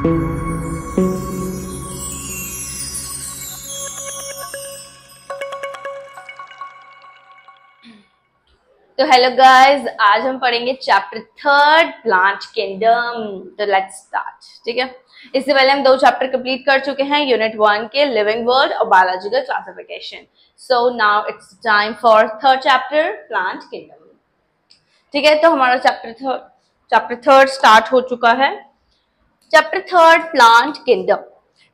तो hello guys, आज हम पढ़ेंगे चैप्टर 3 प्लांट किंगडम। तो लेट्स स्टार्ट। ठीक है, इससे पहले हम 2 चैप्टर कंप्लीट कर चुके हैं, यूनिट 1 के लिविंग वर्ल्ड और biological classification. So now it's time for 3rd chapter plant kingdom. ठीक है, तो हमारा चैप्टर 3 स्टार्ट हो चुका है। Chapter 3 plant kingdom.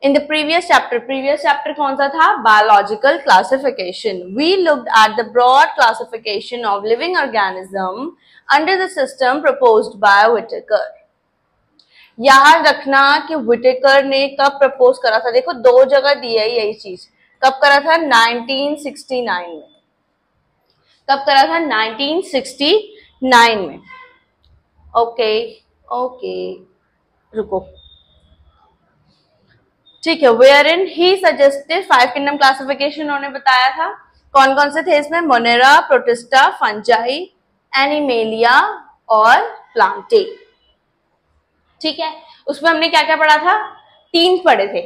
In the previous chapter कौन सा था? Biological classification. We looked at the broad classification of living organism under the system proposed by Whittaker. याद रखना कि व्हिटेकर ने कब प्रपोज करा था। देखो 2 जगह दी है यही चीज। कब करा था? 1969 में। कब करा था? 1969 में। ओके रुको। ठीक है, wherein he suggested 5 kingdom classification उन्होंने बताया था। कौन कौन से थे इसमें? मोनेरा, प्रोटिस्टा, फंजाई, एनिमेलिया और प्लांटे। ठीक है, उसमें हमने क्या क्या पढ़ा था? 3 पढ़े थे,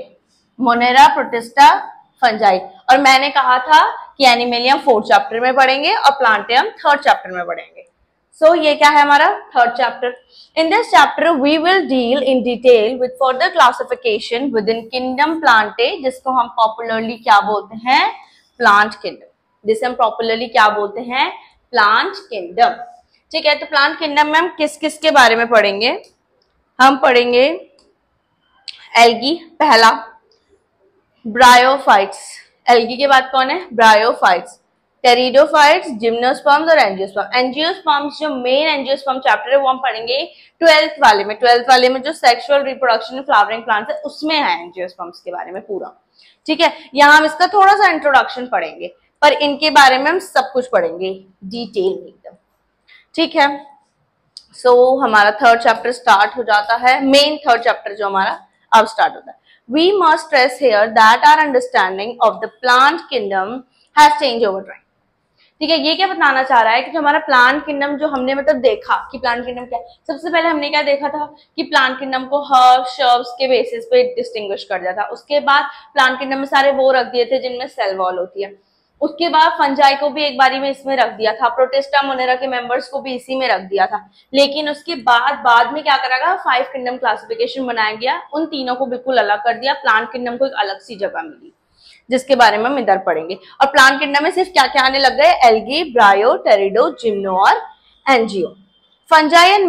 मोनेरा, प्रोटिस्टा, फंजाई। और मैंने कहा था कि एनिमेलिया 4th चैप्टर में पढ़ेंगे और प्लांटे हम 3rd चैप्टर में पढ़ेंगे। So, ये क्या है हमारा 3rd chapter. In this chapter we will deal in detail with further classification within kingdom Plantae, जिसको हम popularly क्या बोलते हैं? Plant kingdom। जिसे हम popularly क्या बोलते हैं? Plant kingdom। ठीक है, तो plant kingdom में हम किस किस के बारे में पढ़ेंगे? हम पढ़ेंगे एल्गी पहला, ब्रायोफाइट्स। एल्गी के बाद कौन है? ब्रायोफाइट्स, टेरिडोफाइट्स, जिम्नोस्पर्म्स और एंजियोस्पर्म। एंजियोस्पर्म्स जो मेन एंजियोस्पर्म चैप्टर है वो हम पढ़ेंगे 12th वाले में। 12th वाले में जो सेक्सुअल रिप्रोडक्शन फ्लावरिंग प्लांट्स है उसमें है एंजियोस्पर्म्स के बारे में पूरा। ठीक है, यहाँ हम इसका थोड़ा सा इंट्रोडक्शन पढ़ेंगे, पर इनके बारे में हम सब कुछ पढ़ेंगे डिटेल में एकदम। ठीक है, सो हमारा 3rd चैप्टर स्टार्ट हो जाता है। मेन 3rd चैप्टर जो हमारा अब स्टार्ट होता है। We must stress here that our understanding of the plant kingdom has changed over time. ठीक है, ये क्या बताना चाह रहा है कि जो हमारा प्लांट किंगडम जो हमने मतलब देखा कि प्लांट किंगडम क्या है। सबसे पहले हमने क्या देखा था कि प्लांट किंगडम को हर्ब्स शर्ब्स के बेसिस पे डिस्टिंग्विश कर दिया था। उसके बाद प्लांट किंगडम में सारे वो रख दिए थे जिनमें सेल वॉल होती है। उसके बाद फंजाई को भी एक बारी में इसमें रख दिया था, प्रोटिस्टा मोनेरा के मेंबर्स को भी इसी में रख दिया था। लेकिन उसके बाद में क्या करा गया? 5 किंगडम क्लासिफिकेशन बनाया गया, उन तीनों को बिल्कुल अलग कर दिया। प्लांट किंगडम को एक अलग सी जगह मिली जिसके बारे में हम इधर पढ़ेंगे। और प्लांट किंगडम में सिर्फ क्या क्या आने लग गए? एल्गी, ब्रायो, टेरिडो, जिम्नो और angio. Fungi and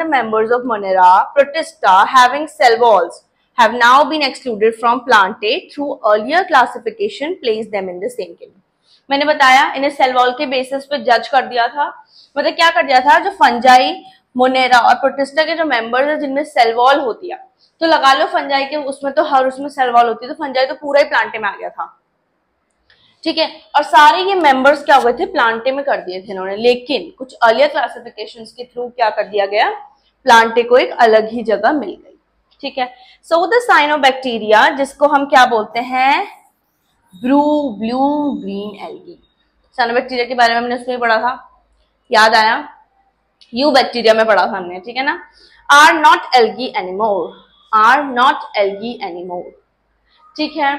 the members of Monera, Protista having cell walls have now been excluded from Plantae through earlier classification placed them in the same kingdom. मैंने बताया इन्हें सेल वॉल के basis पे जज कर दिया था। मतलब क्या कर दिया था? जो फंजाई, मोनेरा और प्रोटिस्टा के जो मेंबर्स है जिनमें सेल वॉल होती है, तो लगा लो फंजाई के उसमें तो हर उसमें सेल वॉल होती है, तो फंजाई तो पूरा ही प्लांटे में आ गया था। ठीक है, और सारे ये मेंबर्स क्या हुए थे? प्लांटे में कर दिए थे इन्होंने। लेकिन कुछ अर्लियर क्लासिफिकेशंस के थ्रू क्या कर दिया गया? प्लांटे को एक अलग ही जगह मिल गई। ठीक है, सो द साइनोबैक्टीरिया जिसको हम क्या बोलते हैं? Blue green algae. साइनोबैक्टीरिया के बारे में हमने उसमें पढ़ा था, याद आया? यू बैक्टीरिया में पढ़ा था हमने। ठीक है ना? Are not algae anymore. ठीक है,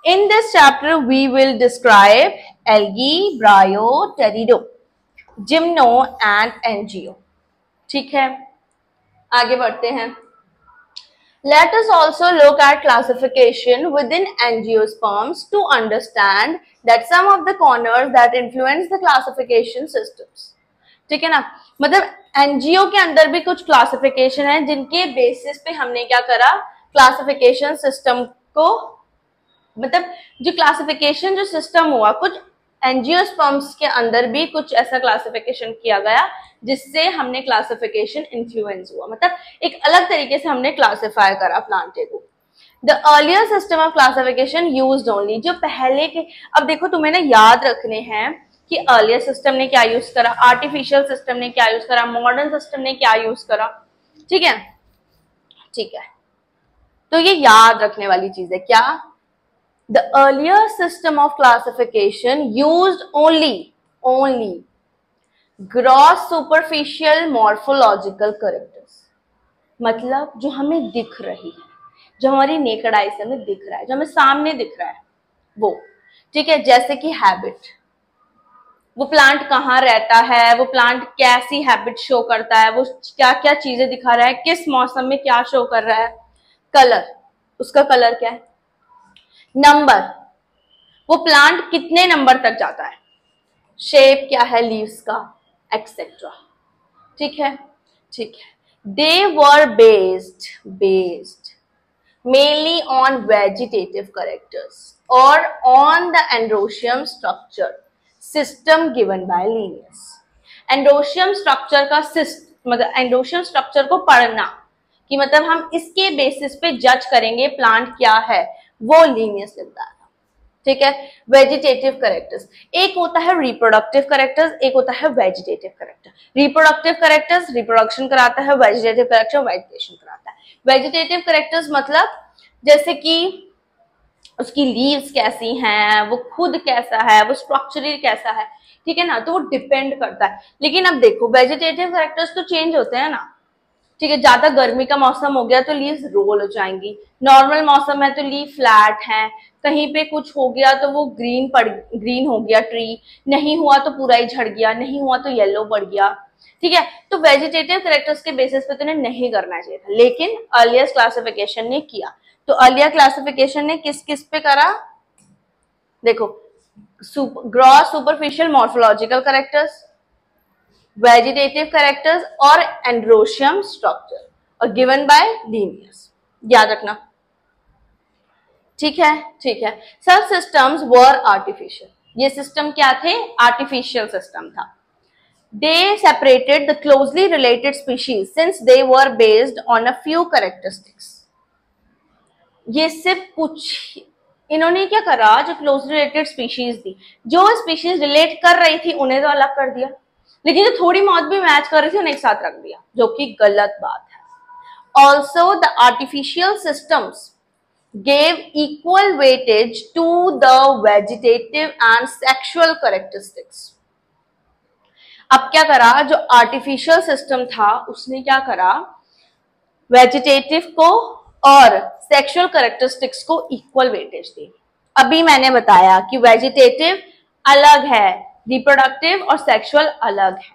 in this chapter we will describe algae, bryo, pterido, gymno and angio. ठीक है, आगे बढ़ते हैं। Let us also look at classification within angiosperms to understand that some of the corners that influence the classification systems. ठीक है ना? मतलब NGO के अंदर भी कुछ क्लासिफिकेशन है जिनके बेसिस पे हमने क्या करा? क्लासिफिकेशन सिस्टम को, मतलब जो क्लासिफिकेशन जो सिस्टम हुआ, कुछ एंजियोस्पर्म्स के अंदर भी कुछ ऐसा क्लासिफिकेशन किया गया जिससे हमने क्लासिफिकेशन इन्फ्लुएंस हुआ। मतलब एक अलग तरीके से हमने क्लासिफाई करा प्लांटे को। The earlier system of classification used only, जो पहले के, अब देखो तुम्हें ना याद रखने हैं कि अर्लियर सिस्टम ने क्या यूज करा, आर्टिफिशियल सिस्टम ने क्या यूज करा, मॉडर्न सिस्टम ने क्या यूज करा। ठीक है, ठीक है, तो ये याद रखने वाली चीज है। क्या? The earlier system of classification used only gross superficial morphological characters. मतलब जो हमें दिख रही है, जो हमारी नेकेड आई से हमें दिख रहा है, जो हमें सामने दिख रहा है वो, ठीक है। जैसे कि हैबिट, वो प्लांट कहाँ रहता है, वो प्लांट कैसी हैबिट शो करता है, वो क्या क्या चीजें दिखा रहा है, किस मौसम में क्या शो कर रहा है। कलर, उसका कलर क्या है। नंबर, वो प्लांट कितने नंबर तक जाता है। शेप क्या है लीव्स का, एक्सेट्रा, ठीक है, ठीक है। They were based mainly on vegetative characters or on the androecium structure system given by Linnaeus. Androecium structure का मतलब एंड्रोशियम स्ट्रक्चर को पढ़ना कि मतलब हम इसके बेसिस पे जज करेंगे प्लांट क्या है, वो लीनियस लिखता है, ठीक है। वेजिटेटिव करेक्टर्स, एक होता है रिप्रोडक्टिव करेक्टर्स, एक होता है vegetative character. Reproductive characters reproduction कराता है, वेजिटेटिव करेक्टर वेजिटेशन कराता है। वेजिटेटिव करेक्टर्स मतलब जैसे कि उसकी लीव्स कैसी हैं, वो खुद कैसा है, वो स्ट्रक्चरली कैसा है, ठीक है ना, तो वो डिपेंड करता है। लेकिन अब देखो वेजिटेटिव करेक्टर्स तो चेंज होते हैं ना, ठीक है। ज्यादा गर्मी का मौसम हो गया तो लीव्स रोल हो जाएंगी, नॉर्मल मौसम है तो लीव फ्लैट है, कहीं पे कुछ हो गया तो वो ग्रीन हो गया ट्री, नहीं हुआ तो पूरा ही झड़ गया, नहीं हुआ तो येलो पड़ गया, ठीक है। तो वेजिटेटिव करेक्टर्स के बेसिस पे तो नहीं करना चाहिए था, लेकिन अर्लियर क्लासिफिकेशन ने किया। तो अर्लियर क्लासिफिकेशन ने किस किस पे करा, देखो, gross superficial morphological characters, vegetative characters और एंड्रोशियम स्ट्रक्चर, और गिवन बाय लीनियस, याद रखना, ठीक है, ठीक है। सब सिस्टम्स वर आर्टिफिशियल, ये सिस्टम क्या थे, आर्टिफिशियल सिस्टम था। They separated the closely related species since they were based on a few characteristics. ये सिर्फ कुछ, इन्होंने क्या करा, जो क्लोजली रिलेटेड स्पीशीज थी, जो स्पीशीज रिलेट कर रही थी उन्हें तो अलग कर दिया, लेकिन जो थोड़ी बहुत भी मैच कर रही थी उन्हें एक साथ रख दिया, जो कि गलत बात है। Also the artificial systems gave equal weightage to the vegetative and sexual characteristics. अब क्या करा, जो आर्टिफिशियल सिस्टम था उसने क्या करा, वेजिटेटिव को और सेक्सुअल कैरेक्टरिस्टिक्स को इक्वल वेटेज दी। अभी मैंने बताया कि वेजिटेटिव अलग है, रिप्रोडक्टिव और सेक्सुअल अलग है।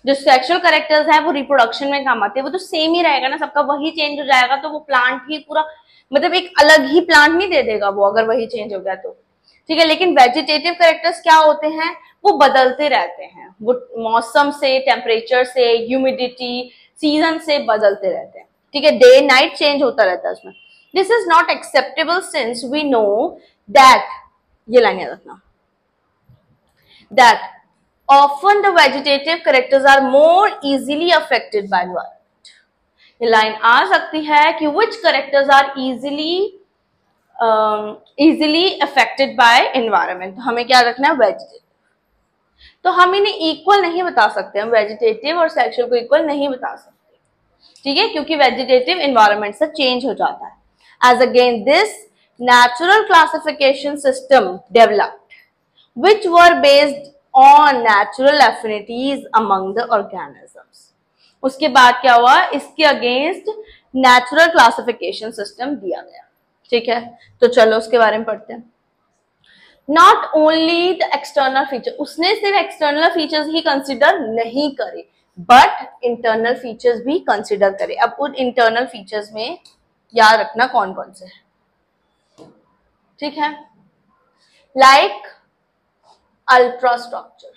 जो सेक्सुअल कैरेक्टर्स है वो रिप्रोडक्शन में काम आते हैं, वो तो सेम ही रहेगा ना, सबका वही चेंज हो जाएगा, तो वो प्लांट ही पूरा मतलब एक अलग ही प्लांट नहीं दे देगा वो, अगर वही चेंज हो गया तो, ठीक है। लेकिन वेजिटेटिव कैरेक्टर्स क्या होते हैं, वो बदलते रहते हैं, वो मौसम से, टेम्परेचर से, ह्यूमिडिटी, सीजन से बदलते रहते हैं, ठीक है। डे नाइट चेंज होता रहता है उसमें। This is not acceptable since we know that, ये लाइन याद रखना, that often the vegetative characters are more easily affected by environment. ये लाइन आ सकती है कि which characters are easily affected by environment, तो हमें क्या रखना है, वेजिटेटिव। तो हम इन्हें इक्वल नहीं बता सकते, हम वेजिटेटिव और सेक्सुअल को इक्वल नहीं बता सकते, ठीक है, क्योंकि वेजिटेटिव एनवायरनमेंट से चेंज हो जाता है। As again this natural classification system developed which were based on natural affinities among the organisms. उसके बाद क्या हुआ, इसके अगेंस्ट नेचुरल क्लासिफिकेशन सिस्टम दिया गया, ठीक है। तो चलो उसके बारे में पढ़ते हैं। Not only the external feature, उसने सिर्फ एक्सटर्नल फीचर्स ही कंसिडर नहीं करे, बट इंटरनल फीचर्स भी कंसिडर करे। अब उन इंटरनल फीचर्स में याद रखना कौन कौन से है, ठीक है। लाइक अल्ट्रा स्ट्रक्चर,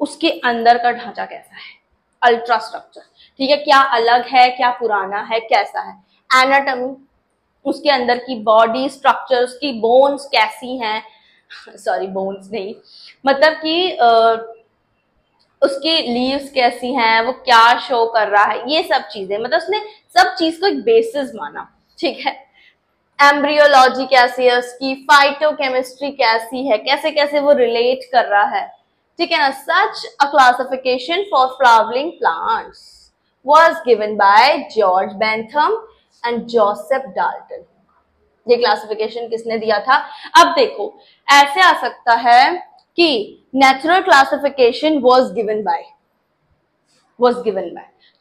उसके अंदर का ढांचा कैसा है, अल्ट्रा स्ट्रक्चर, ठीक है, क्या अलग है, क्या पुराना है, कैसा है। एनाटॉमी, उसके अंदर की बॉडी स्ट्रक्चर, उसकी बोन्स कैसी हैं, सॉरी बोन्स नहीं, मतलब कि उसकी लीव्स कैसी हैं, वो क्या शो कर रहा है, ये सब चीजें, मतलब उसने सब चीज को एक बेसिस माना, ठीक है। एम्ब्रियोलॉजी कैसी है उसकी, फाइटोकेमिस्ट्री कैसी है, कैसे कैसे वो रिलेट कर रहा है, ठीक है ना। Such a classification for flowering plants was given by George Bentham and Joseph Dalton. ये क्लासिफिकेशन किसने दिया था। अब देखो ऐसे आ सकता है कि natural classification was given bye,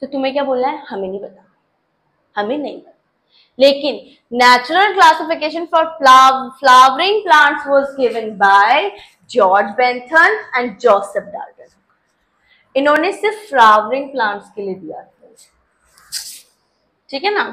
तो तुम्हें क्या बोलना है, हमें नहीं पता, हमें नहीं पता। लेकिन natural classification for flowering plants was given by George Bentham and Joseph Dalton. इन्होंने सिर्फ फ्लावरिंग प्लांट्स के लिए दिया था, ठीक है ना,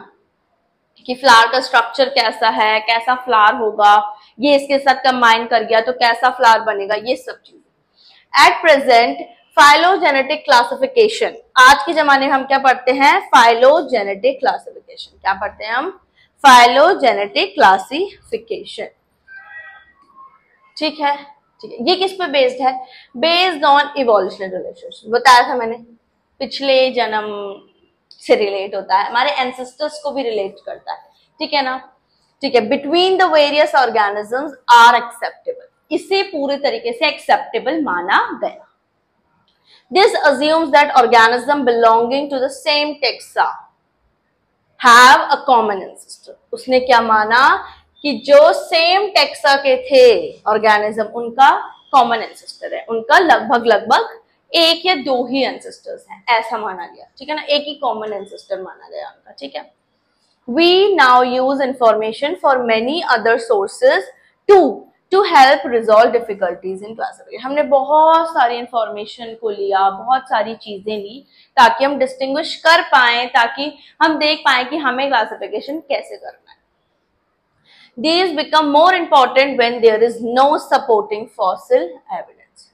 कि फ्लावर का स्ट्रक्चर कैसा है, कैसा फ्लावर होगा, ये इसके साथ कंबाइन कर गया तो कैसा फ्लावर बनेगा, ये सब चीजें। एट प्रेजेंट फाइलोजेनेटिक क्लासिफिकेशन, आज के जमाने में हम क्या पढ़ते हैं, फाइलोजेनेटिक क्लासिफिकेशन। क्या पढ़ते हैं हम, फाइलोजेनेटिक क्लासिफिकेशन, ठीक है, ठीक है। ये किस पे बेस्ड है, बेस्ड ऑन इवोल्यूशनरी रिलेशनशिप, बताया था मैंने, पिछले जन्म से रिलेट होता है, हमारे एंसेस्टर्स को भी रिलेट करता है, ठीक है ना, ठीक है। Between the various organisms are acceptable, इसे पूरे तरीके से एक्सेप्टेबल माना गया। This assumes that organism belonging to the same taxa have a common ancestor। उसने क्या माना कि जो सेम टेक्सा के थे ऑर्गेनिज्म, उनका कॉमन एंसेस्टर है, उनका लगभग एक या दो ही एंसेस्टर्स हैं, ऐसा माना गया, ठीक है ना, एक ही कॉमन एंसेस्टर माना गया उनका, ठीक है। We now use information for many other sources to help resolve difficulties in classification. हमने बहुत सारी इंफॉर्मेशन को लिया, बहुत सारी चीजें ली ताकि हम डिस्टिंग्विश कर पाए, ताकि हम देख पाए कि हमें क्लासिफिकेशन कैसे करना है। These become more important when there is no supporting fossil evidence।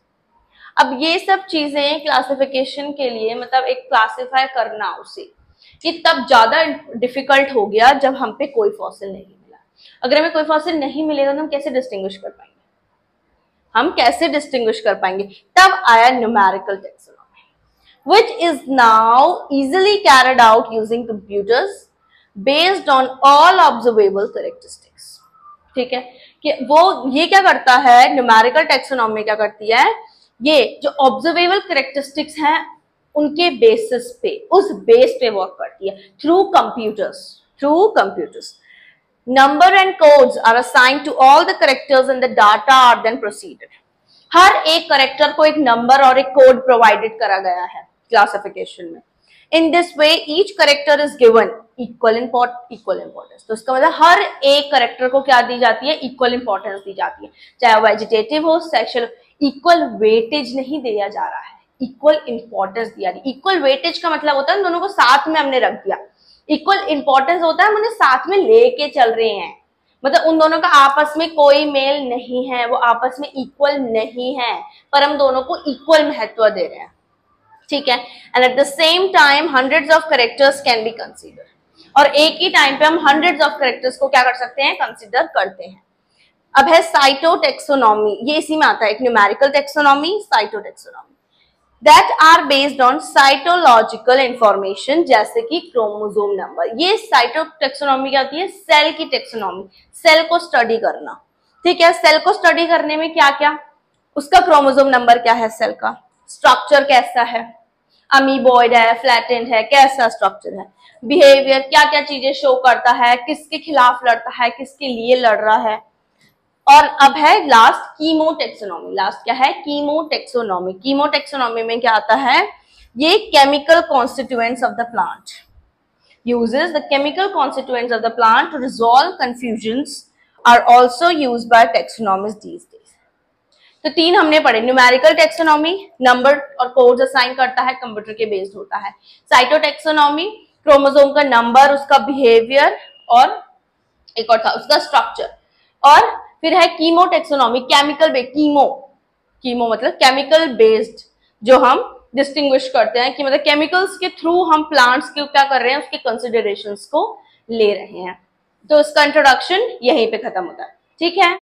अब ये सब चीजें क्लासिफिकेशन के लिए, मतलब एक क्लासिफाई करना उसे, कि तब ज्यादा डिफिकल्ट हो गया जब हम पे कोई फॉसिल नहीं मिला। अगर हमें कोई फॉसिल नहीं मिलेगा तो हम कैसे डिस्टिंग्विश कर पाएंगे, हम कैसे डिस्टिंग्विश कर पाएंगे। तब आया numerical taxonomy, which is now easily carried out using computers based on all observable characteristics। ठीक है, कि वो ये क्या करता है, न्यूमेरिकल टैक्सोनॉमी क्या करती है, ये जो ऑब्जर्वेबल कैरेक्टरिस्टिक्स हैं उनके बेसिस पे, उस बेस पे वर्क करती है through computers. Number and codes are assigned to all the characters and the data are then proceeded. हर एक कैरेक्टर को एक नंबर और एक कोड प्रोवाइडेड करा गया है क्लासिफिकेशन में। In this way each character is given equal importance. तो इसका मतलब हर एक कैरेक्टर को क्या दी जाती है, इक्वल इंपॉर्टेंस दी जाती है, चाहे वेजिटेटिव हो, सेक्सुअल। इक्वल वेटेज नहीं दिया जा रहा है, इक्वल इंपॉर्टेंस दिया। इक्वल वेटेज का मतलब होता है दोनों को साथ में हमने रख दिया। इक्वल इंपॉर्टेंस होता है हम उन्हें साथ में लेके चल रहे हैं, मतलब उन दोनों का आपस में कोई मेल नहीं है, वो आपस में इक्वल नहीं है, पर हम दोनों को इक्वल महत्व दे रहे हैं, ठीक है। And at the same time hundreds of characters can be consider, और एक ही टाइम पे हम हंड्रेड्स ऑफ कैरेक्टर्स को क्या कर सकते हैं, कंसीडर करते हैं। अब है साइटोटैक्सोनॉमी, ये इसी में आता है, एक numerical taxonomy, cytotaxonomy, that are based on cytological information, जैसे कि क्रोमोसोम नंबर। ये साइटोटैक्सोनॉमी क्या होती है, सेल की टैक्सोनॉमी, सेल को स्टडी करना, ठीक है। सेल को स्टडी करने में क्या क्या, उसका क्रोमोसोम नंबर क्या है, सेल का स्ट्रक्चर कैसा है, अमीबॉइड है, फ्लैटेंड है, कैसा स्ट्रक्चर है, बिहेवियर क्या क्या चीजें शो करता है, किसके खिलाफ लड़ता है, किसके लिए लड़ रहा है। और अब है लास्ट कीमोटैक्सोनॉमी। लास्ट क्या है, कीमोटैक्सोनॉमी। कीमोटैक्सोनॉमी में क्या आता है, ये chemical constituents of the plant, uses the chemical constituents of the plant to resolve confusions, are also used by taxonomists these days। तो तीन हमने पढ़े, न्यूमेरिकल टैक्सोनॉमी नंबर और कोड्स असाइन करता है, कंप्यूटर के बेस्ड होता है। साइटोटैक्सोनॉमी क्रोमोसोम का नंबर, उसका बिहेवियर, और एक और था उसका स्ट्रक्चर। और फिर है कीमोटैक्सोनॉमी, केमिकल बेस्ड, कीमो मतलब केमिकल बेस्ड, जो हम डिस्टिंग्विश करते हैं कि मतलब केमिकल्स के थ्रू हम प्लांट्स के क्या कर रहे हैं, उसके कंसिडरेशंस को ले रहे हैं। तो इसका इंट्रोडक्शन यहीं पे खत्म होता है, ठीक है।